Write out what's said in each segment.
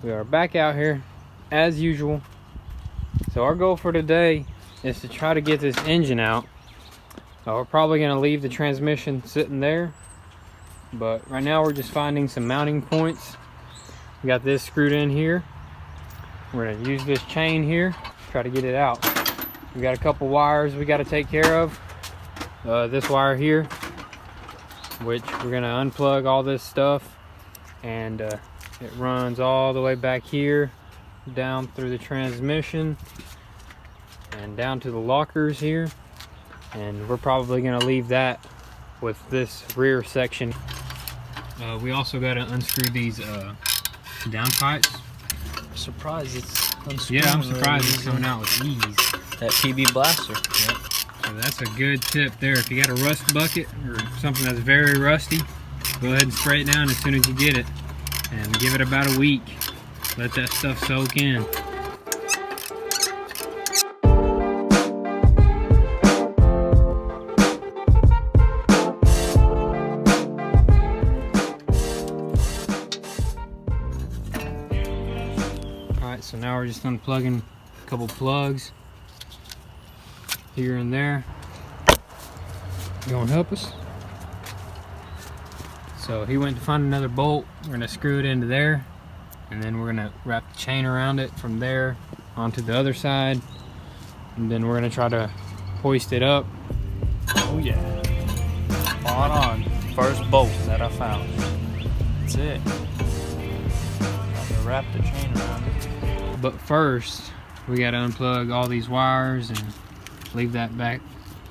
We are back out here as usual. So our goal for today is to try to get this engine out. We're probably going to leave the transmission sitting there, but right now we're just finding some mounting points. We got this screwed in here. We're going to use this chain here, try to get it out. We got a couple wires we got to take care of. This wire here, which we're going to unplug all this stuff, and it runs all the way back here, down through the transmission and down to the lockers here. And we're probably going to leave that with this rear section. We also got to unscrew these downpipes. I'm surprised it's unscrewing. Yeah, I'm surprised it's coming out with ease. That PB blaster. Yep. So that's a good tip there. If you got a rust bucket or something that's very rusty, go ahead and spray it down as soon as you get it, and give it about a week. Let that stuff soak in. Alright, so now we're just unplugging a couple plugs here and there. You want to help us? So he went to find another bolt. We're going to screw it into there, and then we're going to wrap the chain around it from there onto the other side, and then we're going to try to hoist it up. Oh yeah. Spot on. First bolt that I found. That's it. I'm gonna wrap the chain around it. But first, we got to unplug all these wires and leave that back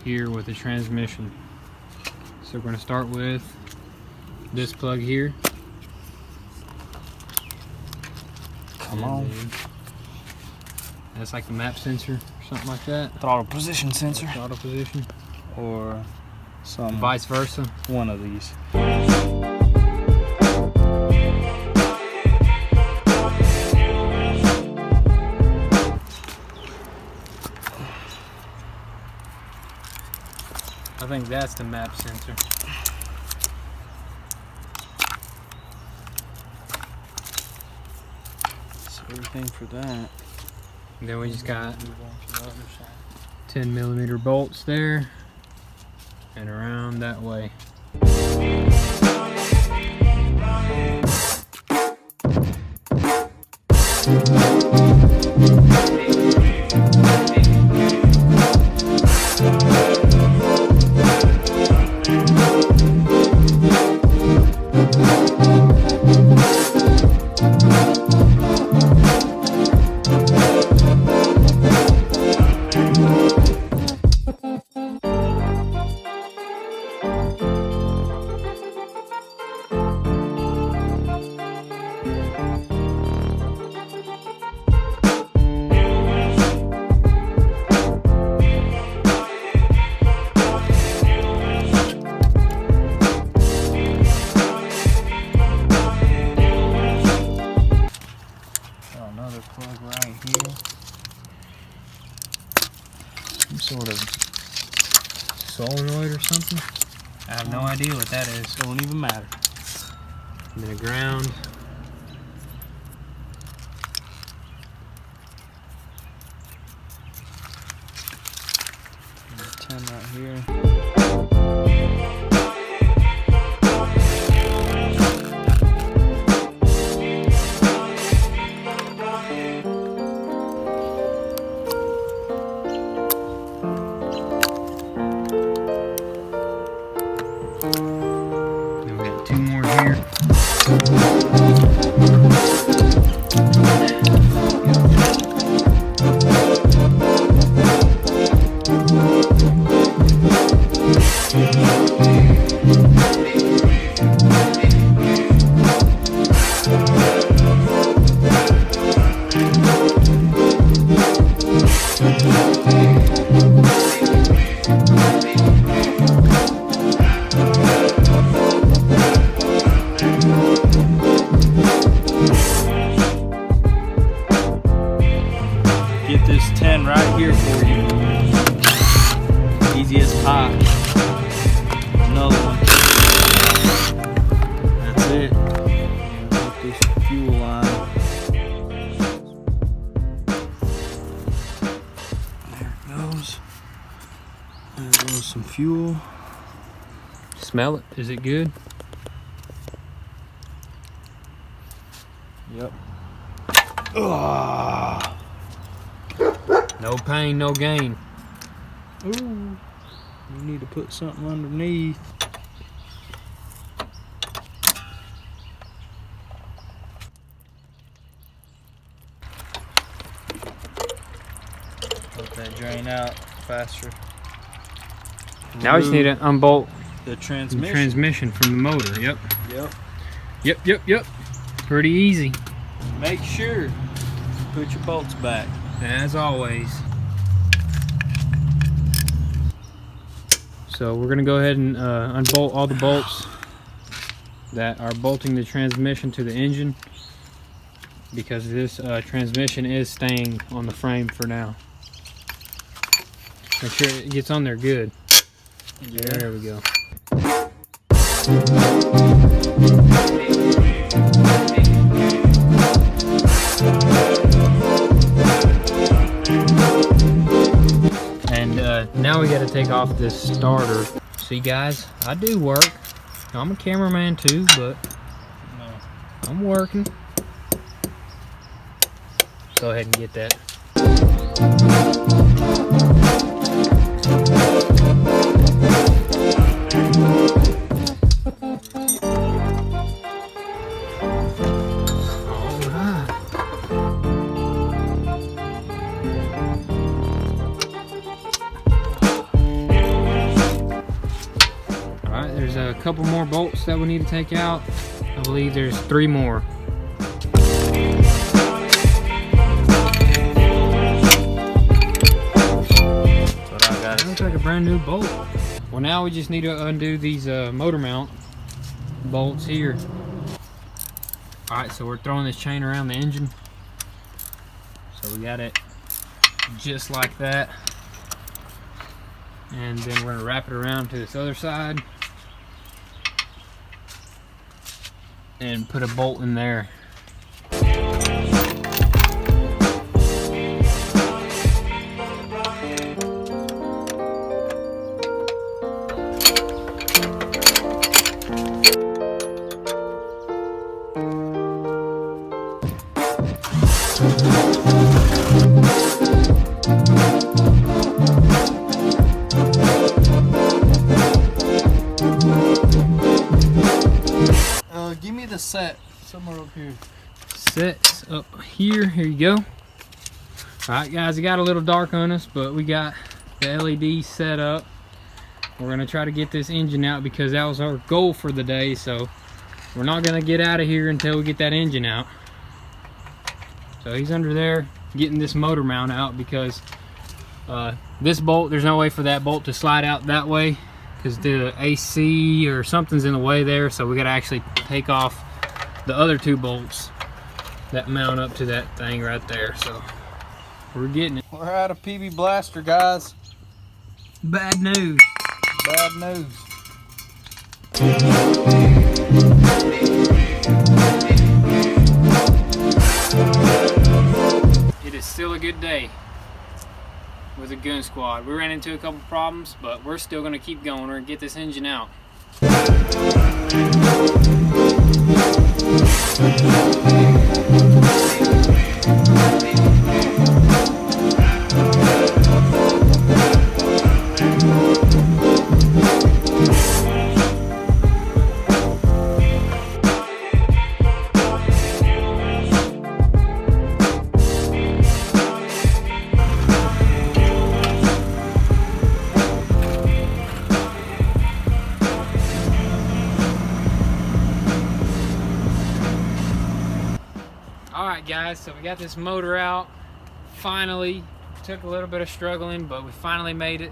here with the transmission. So we're going to start with this plug here. Come on. That's like the map sensor or something like that. Throttle position sensor. Throttle position. Or some. Vice versa. One of these. I think that's the map sensor. That's everything for that. And then we just got Move on to the other side. 10mm bolts there and around that way. Plug right here. Some sort of Solenoid or something? I have no idea what that is. Don't even matter. And then a ground. And a 10 right here. Two more here. Get this 10 right here for you. Easy as pie. Another one. That's it. Get this fuel line. some fuel. Smell it. Is it good? Yep. Ugh. No pain, no gain. Ooh. You need to put something underneath. Let that drain out faster. Now we just need to unbolt the the transmission. transmission from the motor. Yep. Yep. Pretty easy. Make sure you put your bolts back. As always. So we're gonna go ahead and unbolt all the bolts that are bolting the transmission to the engine, because this transmission is staying on the frame for now. Make sure it gets on there good. Yeah. There we go. And now we got to take off this starter. See guys, I do work. I'm a cameraman too, but I'm working. Go ahead and get that. There's a couple more bolts that we need to take out. I believe there's 3 more. That looks like a brand new bolt. Well, now we just need to undo these motor mount bolts here. Alright, so we're throwing this chain around the engine. So we got it just like that. And then we're going to wrap it around to this other side and put a bolt in there. Give me the set somewhere up here. Sets up here. Here you go. Alright guys, it got a little dark on us, but we got the LED set up. We're going to try to get this engine out because that was our goal for the day. So we're not going to get out of here until we get that engine out. So he's under there getting this motor mount out because this bolt, there's no way for that bolt to slide out that way because the AC or something's in the way there. So we got to actually take off the other 2 bolts that mount up to that thing right there. So we're getting it. We're out of PB Blaster, guys. Bad news. Bad news. It is still a good day with the gun squad. We ran into a couple problems, but we're still going to keep going. We're going to get this engine out. Alright guys, so we got this motor out. Finally, took a little bit of struggling, but we finally made it.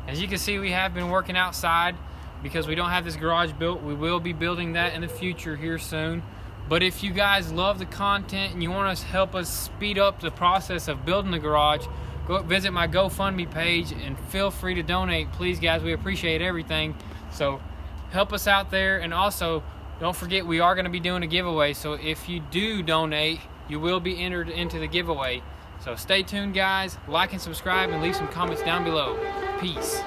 As you can see, we have been working outside because we don't have this garage built. We will be building that in the future here soon. But if you guys love the content and you want to help us speed up the process of building the garage, go visit my GoFundMe page and feel free to donate. Please guys, we appreciate everything. So help us out there, and also don't forget we are going to be doing a giveaway. So if you do donate, you will be entered into the giveaway. So stay tuned guys, like and subscribe, and leave some comments down below. Peace.